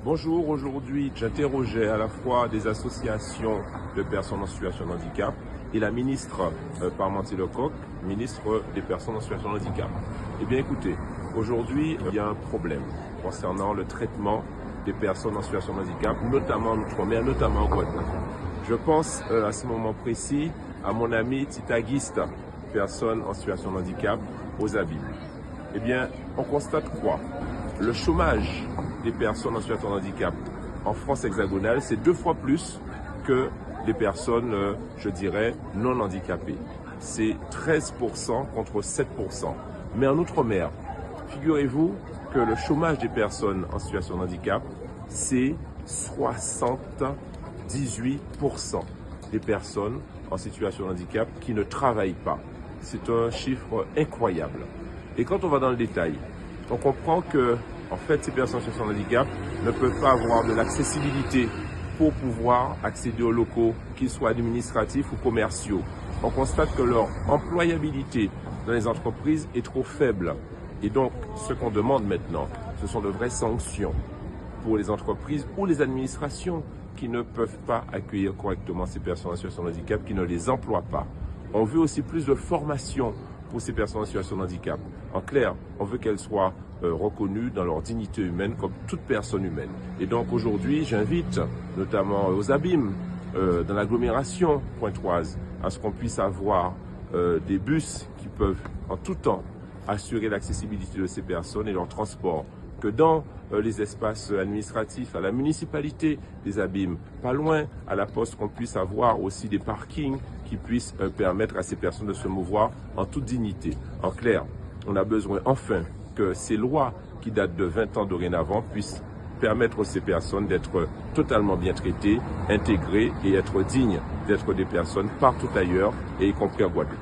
Bonjour, aujourd'hui j'interrogeais à la fois des associations de personnes en situation de handicap et la ministre Parmentier Lecocq, ministre des personnes en situation de handicap. Eh bien écoutez, aujourd'hui il y a un problème concernant le traitement des personnes en situation de handicap, notamment en Outre-mer, notamment en Guadeloupe. Je pense à ce moment précis à mon ami Tita Guiste, personne en situation de handicap aux Abîmes. Eh bien, on constate quoi? Le chômage des personnes en situation de handicap en France hexagonale, c'est 2 fois plus que les personnes, je dirais, non handicapées. C'est 13% contre 7%. Mais en Outre-mer, figurez-vous que le chômage des personnes en situation de handicap, c'est 78% des personnes en situation de handicap qui ne travaillent pas. C'est un chiffre incroyable. Et quand on va dans le détail, on comprend que en fait, ces personnes en situation de handicap ne peuvent pas avoir de l'accessibilité pour pouvoir accéder aux locaux, qu'ils soient administratifs ou commerciaux. On constate que leur employabilité dans les entreprises est trop faible. Et donc, ce qu'on demande maintenant, ce sont de vraies sanctions pour les entreprises ou les administrations qui ne peuvent pas accueillir correctement ces personnes en situation de handicap, qui ne les emploient pas. On veut aussi plus de formation pour ces personnes en situation de handicap. En clair, on veut qu'elles soient reconnues dans leur dignité humaine comme toute personne humaine. Et donc aujourd'hui, j'invite notamment aux Abîmes, dans l'agglomération pointoise, à ce qu'on puisse avoir des bus qui peuvent en tout temps assurer l'accessibilité de ces personnes et leur transport, que dans les espaces administratifs, à la municipalité des Abîmes, pas loin, à la poste, qu'on puisse avoir aussi des parkings qui puissent permettre à ces personnes de se mouvoir en toute dignité. En clair, on a besoin enfin que ces lois qui datent de 20 ans dorénavant puissent permettre à ces personnes d'être totalement bien traitées, intégrées et être dignes d'être des personnes partout ailleurs, et y compris en Guadeloupe.